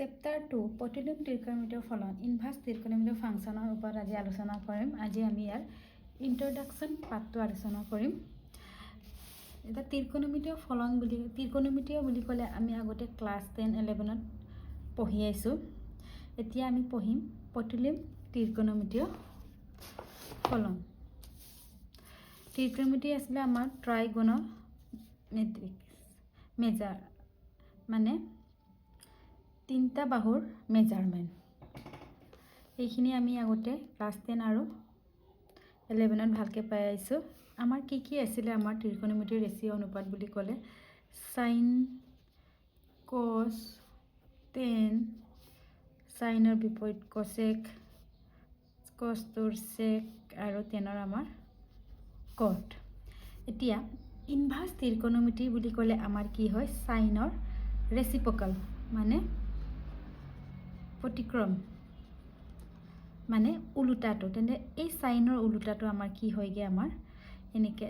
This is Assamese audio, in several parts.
চেপ্টাৰ 2 প্ৰতিলোম ত্ৰিকোণমিতিৰ ফলন ইনভাৰ্স ত্ৰিকোণমিতিৰ ফাংচনৰ ওপৰত আজি আলোচনা কৰিম। আজি আমি ইয়াৰ ইন্ট্ৰডাকশ্যন পাৰ্টটো আলোচনা কৰিম। এটা ত্ৰিকোণমিতিৰ ফলন ত্ৰিকোণমিতি বুলি ক'লে আমি আগতে ক্লাছ 10-11ত পঢ়ি আইছোঁ। এতিয়া আমি পঢ়িম প্ৰতিলোম ত্ৰিকোণমিতিৰ ফলন। ত্ৰিকোণমিতি আছিলে আমাৰ ট্ৰাইগোনোমেট্ৰিক মেজাৰ মানে তিনটা বাহুৰ মেজাৰমেণ্ট। এইখিনি আমি আগতে ক্লাছ 10 আৰু 11ত ভালকৈ পাই আইছোঁ। আমাৰ কি আছিলে আমাৰ ত্ৰিকোণমিতিৰ ৰেচিঅ' অনুপাত বুলি ক'লে সাইন কস টেন সাইনৰ বিপৰীত কসেক কসটোৰ সেক আৰু টেনৰ আমাৰ কট। এতিয়া ইনভাৰ্স ত্ৰিকোণমিতি বুলি ক'লে আমাৰ কি হয় সাইনৰ ৰেচিপ্ৰকাল মানে প্ৰতিক্ৰম মানে উলুটাটো। তেন্তে এই সাইনৰ উলুটাটো আমাৰ কি হয়গে আমাৰ এনেকৈ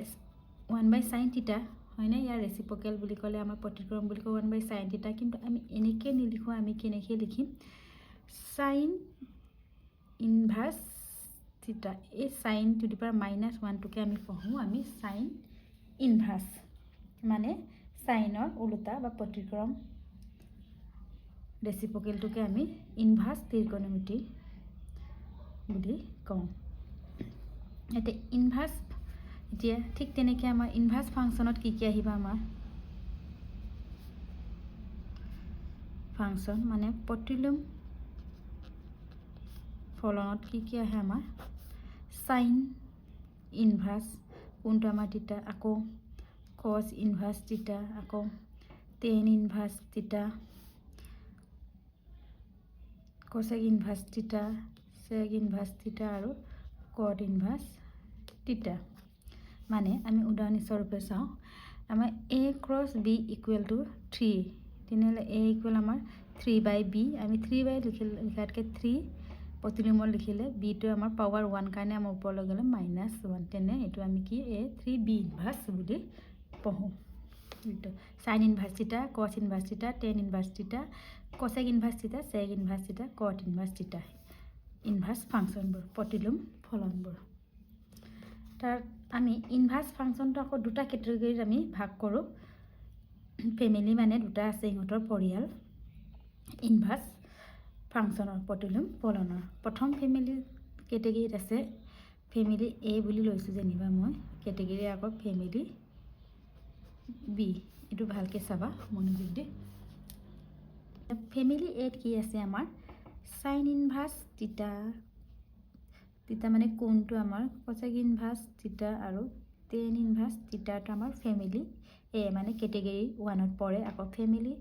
1/sin থিটা হয়নে। ইয়াৰ ৰেচিপ্ৰকেল বুলি ক'লে আমাৰ প্ৰতিক্ৰম বুলি কয় 1/sin থিটা। কিন্তু আমি এনেকৈ নিলিখোঁ, আমি কেনেকৈ লিখিম সাইন ইনভাৰ্স থিটা। এই সাইন টু দি পাৱাৰ -1টোকে আমি পঢ়োঁ আমি সাইন ইনভাৰ্স মানে সাইনৰ উলুটা বা প্ৰতিক্ৰম ৰেচিপ্ৰকেলটোকে আমি ইনভাৰ্স ত্ৰিকোণমিতি বুলি কওঁ। এতিয়া ইনভাৰ্স এতিয়া ঠিক তেনেকৈ আমাৰ ইনভাৰ্স ফাংচনত কি আহিব আমাৰ ফাংচন মানে প্ৰতিলোম ফলনত কি আহে আমাৰ সাইন ইনভাৰ্স কোনটো আমাৰ থিটা, আকৌ কস ইনভাৰ্স থিটা, আকৌ টেন ইনভাৰ্স থিটা, কসেক ইনভাৰ্স থিটা, সেক ইনভাৰ্স থিটা আৰু কট ইনভাৰ্স থিটা। মানে আমি উদাহৰণস্বৰূপে চাওঁ আমাৰ a cross b equal to 3। তেনেহ'লে a ইকুৱেল আমাৰ 3/b। আমি 3 লিখাতকৈ 3 প্ৰতিলোমত লিখিলে bটো আমাৰ পাৱাৰ 1 কাৰণে আমাৰ ওপৰলৈ গ'লে -1। তেনে এইটো আমি কি a3b ইনভাৰ্স বুলি পঢ়োঁ। সাইন ইনভাৰ্স থিটা, কস ইনভাৰ্স থিটা, টেন ইনভাৰ্স থিটা, কসেক ইনভাৰ্স থিটা, সেক ইনভাৰ্স থিটা, কট ইনভাৰ্স থিটা ইনভাৰ্স ফাংচনবোৰ প্ৰতিলোম ফলনবোৰ। তাৰ আমি ইনভাৰ্স ফাংচনটো আকৌ দুটা কেটেগৰীত আমি ভাগ কৰোঁ। ফেমিলি মানে দুটা আছে ইহঁতৰ পৰিয়াল ইনভাৰ্স ফাংচনৰ প্ৰতিলোম ফলনৰ। প্ৰথম ফেমিলি কেটেগৰীত আছে ফেমিলি এ বুলি লৈছোঁ যেনিবা মই কেটেগৰী আকৌ ফেমিলি বি। এইটো ভালকৈ চাবা মনোযোগ দি। ফেমিলি এত কি আছে আমাৰ সাইন ইনভাৰ্স থিটা থিটা মানে কোনটো আমাৰ কসেক ইনভাৰ্স থিটা আৰু টেন ইনভাৰ্স থিটাটো আমাৰ ফেমিলি এ মানে কেটেগৰী 1ত পৰে। আকৌ ফেমিলি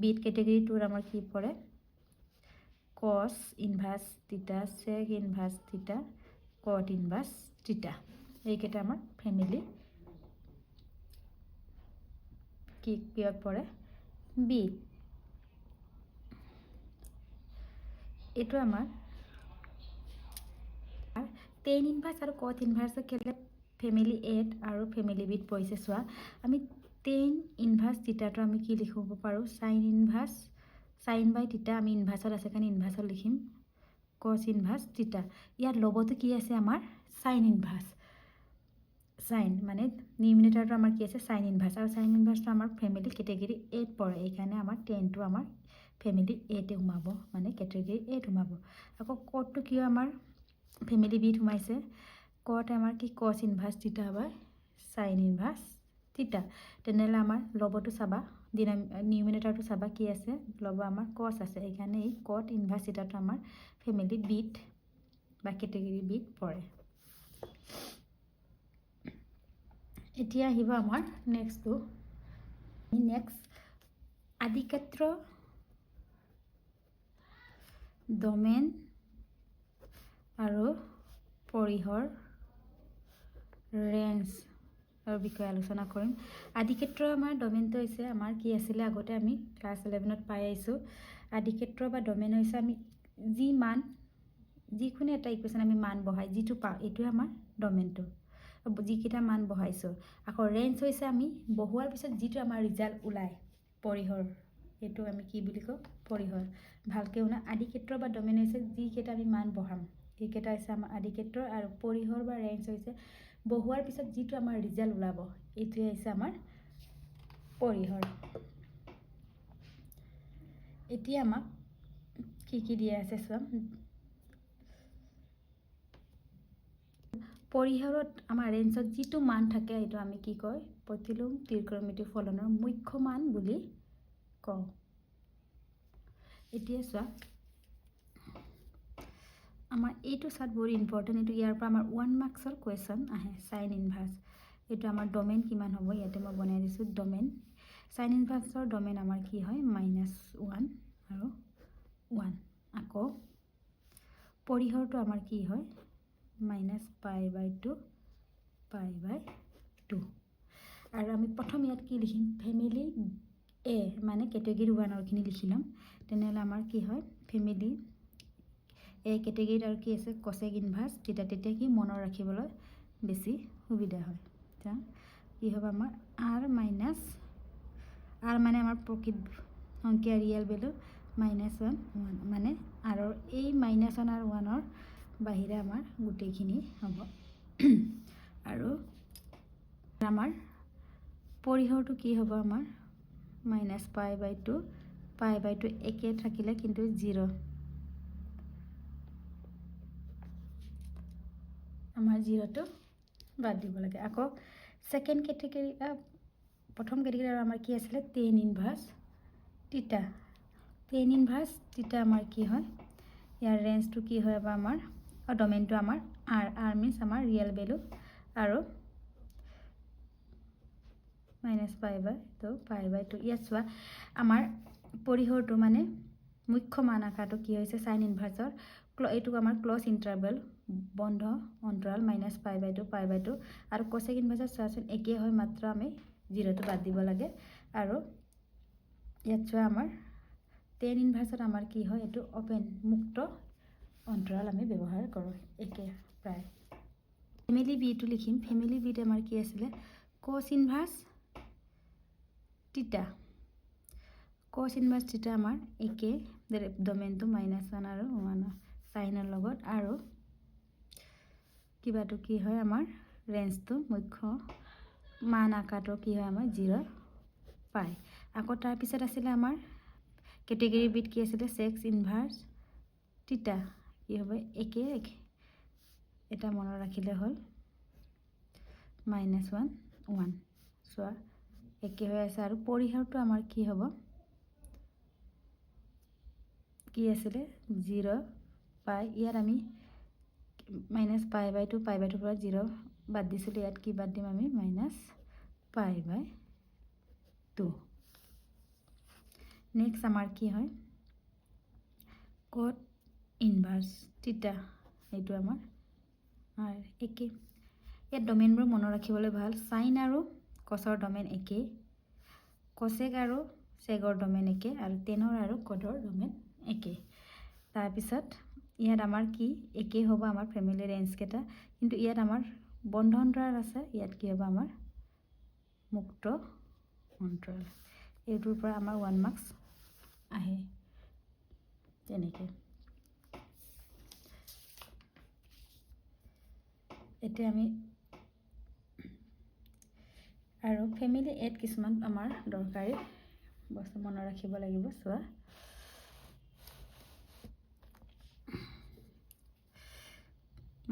বিত কেটেগৰী 2ত আমাৰ কি পৰে কস ইনভাৰ্স থিটা, সেক ইনভাৰ্স থিটা, কট ইনভাৰ্স থিটা। এইকেইটা আমাৰ ফেমিলি কিয়ত পৰে বি। এইটো আমাৰ টেন ইনভাৰ্স আৰু কট ইনভাৰ্স কেলে ফেমিলি এত আৰু ফেমিলি বিত পৰিছে চোৱা। আমি টেন ইনভাৰ্স থিটাটো আমি কি লিখিব পাৰোঁ সাইন ইনভাৰ্স sin/থিটা আমি ইনভাৰ্সত আছে কাৰণে ইনভাৰ্সত লিখিম কস ইনভাৰ্স থিটা। ইয়াত লগতো কি আছে আমাৰ সাইন ইনভাৰ্স সাইন মানে নিউমিনেটাৰটো আমাৰ কি আছে সাইন ইনভাৰ্স আৰু সাইন ইনভাৰ্সটো আমাৰ ফেমিলি কেটেগৰী এত পৰে। এইকাৰণে আমাৰ টেনটো আমাৰ ফেমিলি এতে সোমাব মানে কেটেগৰী এত সোমাব। আকৌ কটটো কিয় আমাৰ ফেমিলি বিত সোমাইছে কট আমাৰ কি কস ইনভাৰ্স থিটা বা সাইন ইনভাৰ্স থিটা। তেনেহ'লে আমাৰ লবটো চাবা নিউমিনেটাৰটো চাবা কি আছে লব আমাৰ কস আছে। এইকাৰণে এই কট ইনভাৰ্স থিটাটো আমাৰ ফেমিলি বিত বা কেটেগৰী বিত পৰে। এতিয়া আহিব আমাৰ নেক্সটটো আদিকেত্ৰ ডমেন আৰু পৰিসৰ ৰেঞ্জৰ বিষয়ে আলোচনা কৰিম। আদিক্ষেত্ৰ আমাৰ ডমেনটো হৈছে আমাৰ কি আছিলে আগতে আমি ক্লাছ 11ত পাই আহিছোঁ। আদিক্ষেত্ৰ বা ডমেন হৈছে আমি যি মান যিকোনো এটা ইকুৱেশ্যন আমি মান বহাই যিটো পাওঁ এইটোৱে আমাৰ ডমেনটো যিকেইটা মান বহাইছোঁ। আকৌ ৰেঞ্জ হৈছে আমি বহোৱাৰ পিছত যিটো আমাৰ ৰিজাল্ট ওলায় পৰিসৰ এইটো আমি কি বুলি কওঁ পৰিহৰ ভালকৈ শুনা আদি ক্ষেত্ৰ বা ডমেইন হৈছে যিকেইটা আমি মান বহাম এইকেইটা হৈছে আমাৰ আদি ক্ষেত্ৰ আৰু পৰিহৰ বা ৰেঞ্জ হৈছে বহুৱাৰ পিছত যিটো আমাৰ ৰিজাল্ট ওলাব এইটোৱে হৈছে আমাৰ পৰিহৰ এতিয়া আমাক কি দিয়া আছে চোৱা পৰিহৰত আমাৰ ৰেঞ্জত যিটো মান থাকে এইটো আমি কি কয় প্ৰতিলোম ত্ৰিকোণমিতিৰ ফলনৰ মুখ্য মান বুলি কওঁ এতিয়া চোৱা আমাৰ এইটো চাৰ্ট বহুত ইম্পৰ্টেণ্ট এইটো ইয়াৰ পৰা আমাৰ 1 মাৰ্কছৰ কুৱেশ্যন আহে সাইন ইনভাৰ্স এইটো আমাৰ ডমেইন কিমান হ'ব ইয়াতে মই বনাই দিছোঁ ডমেইন সাইন ইনভাৰ্সৰ ডমেইন আমাৰ কি হয় -1 আৰু 1 আকৌ পৰিহৰটো আমাৰ কি হয় -π/2 π/2 আৰু আমি প্ৰথম ইয়াত কি লিখিম ফেমিলি এ মানে কেটেগৰী 1ৰখিনি লিখি ল'ম তেনেহ'লে আমাৰ কি হয় ফেমিলি এই কেটেগৰীত আৰু কি আছে কচেক ইনভাৰ্স তেতিয়া কি মনত ৰাখিবলৈ বেছি সুবিধা হয় এতিয়া কি হ'ব আমাৰ r মানে আমাৰ প্ৰকৃত সংখ্যা ৰিয়েল ভেলু -1 মানে আৰু এই -1 আৰু 1ৰ বাহিৰে আমাৰ গোটেইখিনি হ'ব আৰু আমাৰ পৰিহৰটো কি হ'ব আমাৰ -π/2 π/2 একে থাকিলে কিন্তু 0 আমাৰ 0টো বাদ দিব লাগে আকৌ সেকেন্ড কেটেগৰী প্ৰথম কেটেগৰী আৰু আমাৰ কি আছিলে tan ইনভাৰ্স থিটা আমাৰ কি হয় ইয়াৰ ৰেঞ্জটো কি হয় বা আমাৰ ডমেইনটো আমাৰ r মিন্স আমাৰ ৰিয়েল ভেলু আৰু -π/2 π/2 ইয়াত চোৱা আমাৰ পৰিহৰটো মানে মুখ্য মান আকাৰটো কি হৈছে সাইন ইনভাৰ্সৰ এইটো আমাৰ ক্লজ ইণ্টাৰভেল বন্ধ অন্তৰাল -π/2 π/2 আৰু কোসেক ইনভাৰ্সৰ চোৱাচোন একেই হয় মাত্ৰ আমি 0টো বাদ দিব লাগে আৰু ইয়াত চোৱা আমাৰ tan ইনভাৰ্সত আমাৰ কি হয় এইটো ওপেন মুক্ত অন্তৰাল আমি ব্যৱহাৰ কৰোঁ একে প্ৰায় ফেমিলি বিটো লিখিম ফেমিলি বিত আমাৰ কি আছিলে cos ইনভাৰ্স থিটা আমাৰ একে ডমেইনটো -1 আৰু 1 সাইনৰ লগত আৰু কিবাটো কি হয় আমাৰ ৰেঞ্জটো মুখ্য মান আকাৰটো কি হয় আমাৰ 0 পায় আকৌ তাৰ পিছত আছিলে আমাৰ কেটেগৰী বিট কি আছিলে সেক্স ইনভাৰ্স থিটা কি হবে একে এটা মনত ৰাখিলে হ'ল -1 1 চোৱা একে হৈ আছে আৰু পৰিহৰটো আমাৰ কি হ'ব কি আছিলে 0 পাই ইয়াত আমি -π/2 π/2 পৰা 0 বাদ দিছিলোঁ ইয়াত কি বাদ দিম আমি -π/2 নেক্সট আমাৰ কি হয় cot ইনভাৰ্স থিটা এইটো আমাৰ আৰ একে ইয়াত ডমেইনবোৰ মনত ৰাখিবলৈ ভাল সাইন আৰু কসৰ ডমেইন একে কোসেক আৰু সেকৰ ডমেইন একে আৰু টেনৰ আৰু কডৰ ডমেইন একে তাৰপিছত ইয়াত আমাৰ কি একে হ'ব আমাৰ ফেমিলি ৰেঞ্জ কেটা কিন্তু ইয়াত আমাৰ বন্ধ অন্তৰাল আছে ইয়াত কি হ'ব আমাৰ মুক্ত অন্তৰাল এইটোৰ পৰা আমাৰ 1 মাৰ্কস আহে তেনেকৈ এতিয়া আমি আৰু ফেমিলি এড কিছুমান আমাৰ দৰকাৰী বস্তু মনত ৰাখিব লাগিব চোৱা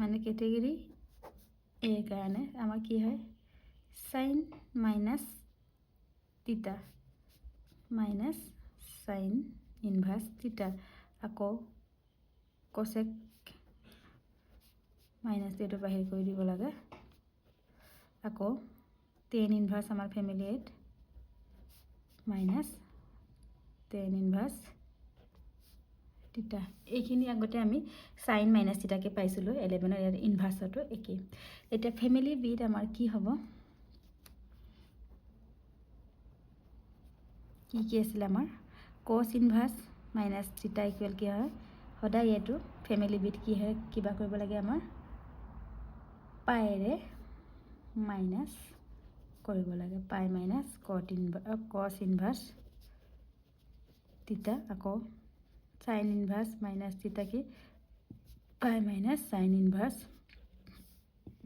মানে কেটেগৰী এ কাৰণে আমাৰ কি হয় সাইন মাইনাস থিটা মাইনাস সাইন ইনভাৰ্স থিটা আকৌ কোসেক মাইনাস এইটো বাহিৰ কৰি দিব লাগে আকৌ tan ইনভাৰ্স আমাৰ ফেমিলি এড মাইনাস tan ইনভার্স থিটা এইখিনি আগতে আমি সাইন মাইনাস থিটাকে পাইছিলোঁ 11 এর ইনভার্সটো একে এটা ফেমিলি বিট আমাৰ কি হ'ব কি আছিল আমাৰ cos ইনভার্স মাইনাস থিটা ইকুয়াল কি হয় সদায় এটো ফেমিলি বিট কি হয় কিবা কৰিব লাগে আমাৰ পাইৰে মাইনাস কৰিব লাগে পাই মাইনাস cos ইনভার্স থিটা আকৌ সাইন ইনভার্স মাইনাস থিটা কি পাই মাইনাস সাইন ইনভার্স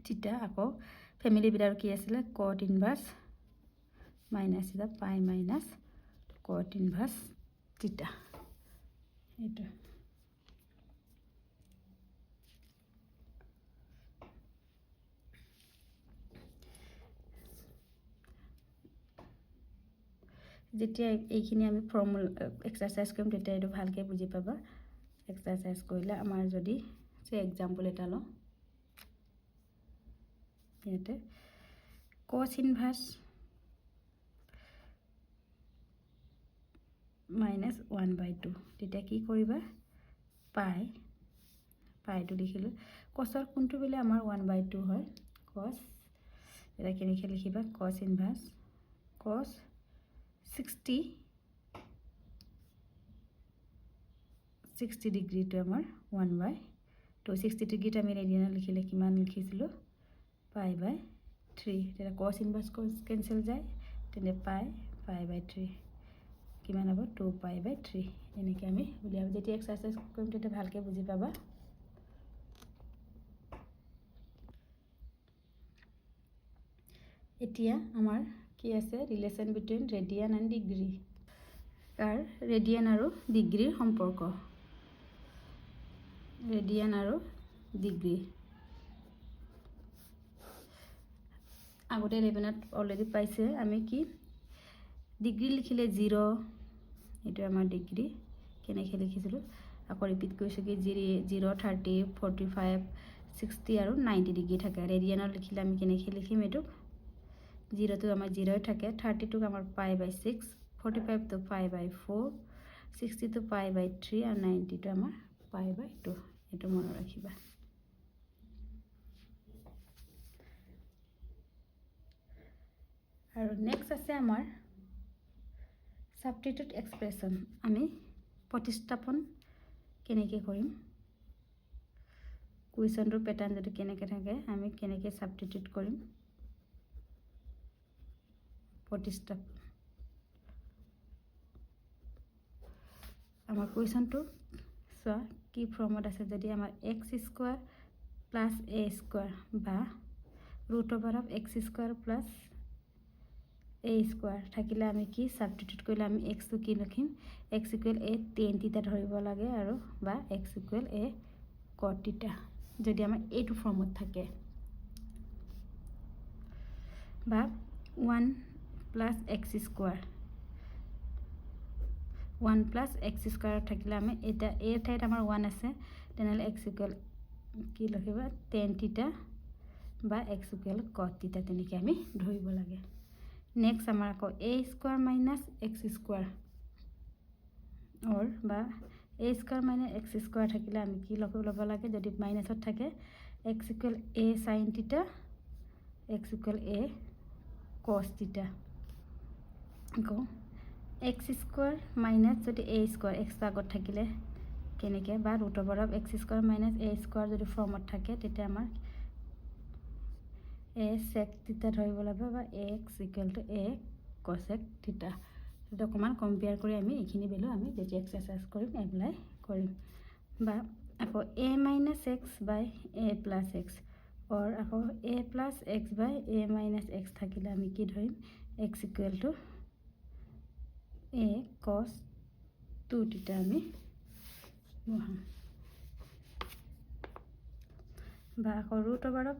থিটা আকৌ ফ্যামিলি বিটাৰ কি আছিলে কট ইনভাৰ্স মাইনাস থিটা পাই মাইনাস কট ইনভাৰ্স থিটা এইটো যেতিয়া এইখিনি আমি ফৰ্মুলা এক্সাৰসাইজ কৰিম তেতিয়া এইটো ভালকৈ বুজি পাবা এক্সাৰসাইজ কৰিলে আমাৰ যদি সে এক্সাম্পল এটা লওঁ ইয়াতে cos ইনভাৰ্স মাইনাস 1/2 তেতিয়া কি কৰিবা পাইটো লিখিলোঁ cosৰ কোনটো বেলে আমাৰ 1/2 হয় cos এটা কেনেকৈ লিখিবা cos ইনভাৰ্স cos 60 ডিগ্ৰী তো আমাৰ 1/2 60 ডিগ্ৰীত আমি ৰেডিয়ান লিখিলে কিমান লিখিছিলোঁ π/3 তেতিয়া cos ইনভার্স কেনসেল যায় তেনে π/3 কিমান হ'ব 2π/3 এনেকৈ আমি উলিয়াব যেতিয়া এক্সাৰসাইজ কৰিম তেতিয়া ভালকৈ বুজি পাবা এতিয়া আমাৰ কি আছে relation between radian and degree car radian আৰু ডিগ্ৰীৰ সম্পৰ্ক ৰেডিয়ান আৰু ডিগ্ৰী আগতে 11ত অলৰেডি পাইছে আমি কি ডিগ্ৰী লিখিলে 0 এটো আমাৰ ডিগ্ৰী কেনেকৈ লিখিছিলোঁ আকৌ ৰিপিট কৰিছোঁ কি 0 30 45 60 আৰু 90 ডিগ্ৰী থাকে ৰেডিয়ানৰ লিখিলে আমি কেনেকৈ লিখিম এইটো 0 তো আমাৰ 0 থাকে 30 তো আমাৰ π/6 45 তো π/4 60 তো π/3 আৰু 90 তো আমাৰ π/2 এটো মনত ৰাখিবা আৰু নেক্সট আছে আমাৰ সাবস্টিটিউট এক্সপ্ৰেশন আমি প্ৰতিস্থাপন কেনেকৈ কৰিম কুৱেশ্যনটোৰ প্যাটাৰ্ন যদি কেনেকৈ থাকে আমি কেনেকৈ সাবস্টিটিউট কৰিম প্ৰতিস্থাপন আমাৰ কুৱেশ্যনটো চোৱা কি ফৰ্মত আছে যদি আমাৰ x² + a² বা √(x² + a² থাকিলে আমি কি সাবস্টিটিউট কৰিলে আমি x টো কি লিখিম x = a tan থিটা ধৰিব লাগে আৰু বা x = a cot থিটা যদি আমাৰ এইটো ফৰ্মত থাকে বা 1 + x² 1 + x² থাকিলে আমি এটা a ঠাইত আমাৰ 1 আছে তেনেহলে x = কি লিখিবা tan থিটা বা x = cot থিটা তেনেকৈ আমি ধৰিব লাগে নেক্সট আমাৰ আকৌ a² - x² और বা a² - x² থাকিলে আমি কি ল'ব লাগে যদি মাইনাসত থাকে x = a sin থিটা x = a cos থিটা আকৌ x² - যদি a² x আগত থাকিলে কেনেকৈ বা √(x² - a² যদি ফৰ্মত থাকে তেতিয়া আমাৰ a sec থিটা ধৰিব লাগিব বা x = a cosec থিটা এটা অকমান কম্পেয়াৰ কৰি আমি এইখিনি ভ্যালু আমি যেতিয়া এক্সাৰসাইজ কৰিম এপ্লাই কৰিম বা আকৌ a - x / a + x और আকৌ a + x / a - x থাকিলে আমি কি ধৰিম x = a cos 2 থিটা আমি বহাম বা আকৌ √(a²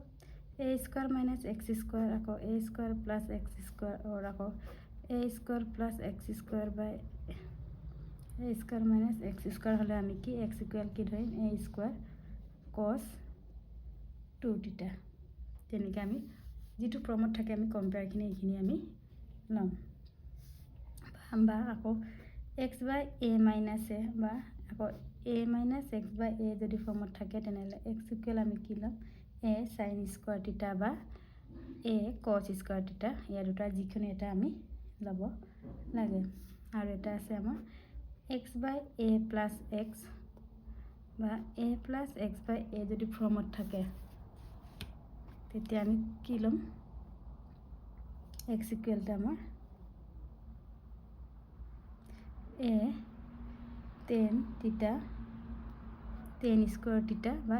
- x² আকৌ a² + x² और আকৌ a² + x² / a² - x² হলে আমি কি x = কি ধৰিম a² cos 2 থিটা তেনেকৈ আমি যেটো ফৰ্মত থাকে আমি কম্পেয়াৰখিনি এইখিনি আমি লম বা আকৌ x / a - a বা আকৌ a - x / a যদি ফৰ্মত থাকে তেনেহলে x = আমি কি লম a sin square থিটা বা a cos square থিটা ইয়াৰ দুটা যিকোনো এটা আমি লব লাগে আৰু এটা আছে আমাৰ x / a + x বা a + x / a যদি ফৰ্মত থাকে তেতিয়া আমি কি লম x = আমাৰ a tan theta tan square theta বা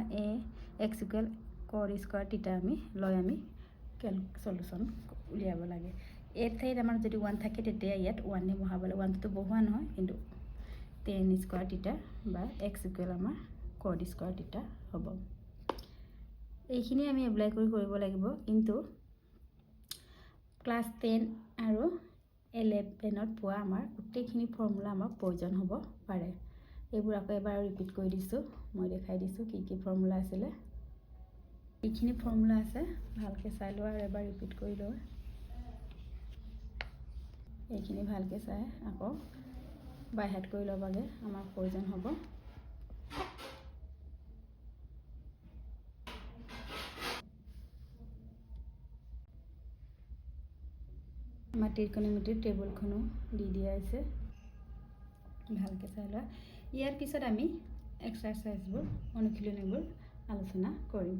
x equal cot square theta আমি লৈ আমি সলিউশন উলিয়াব লাগে। এই ঠাইত আমাৰ যদি 1 থাকে তেতিয়া ইয়াত 1 নে বহাব লাগে। 1 তো বহোৱা নহয়, কিন্তু tan square theta বা x equal আমাৰ cot square theta হ'ব। এইখিনি আমি এপ্লাই কৰিব লাগিব, কিন্তু ক্লাস 10 আৰু 11ত পোৱা আমাৰ গোটেইখিনি ফৰ্মুলা আমাক প্ৰয়োজন হ'ব পাৰে। এইবোৰ আকৌ এবাৰ ৰিপিট কৰি দিছোঁ, মই দেখাই দিছোঁ কি ফৰ্মুলা আছিলে। এইখিনি ফৰ্মুলা আছে, ভালকৈ চাই লোৱা আৰু এবাৰ ৰিপিট কৰি লোৱা। এইখিনি ভালকৈ চাই আকৌ বাই হাত কৰি ল'বাগে, আমাক প্ৰয়োজন হ'ব। আমাৰ ত্ৰিকোণমিতিৰ টেবুলখনো দি দিয়া আছে, ভালকৈ চাই লোৱা। ইয়াৰ পিছত আমি এক্সাৰচাইজবোৰ অনুশীলনীবোৰ আলোচনা কৰিম।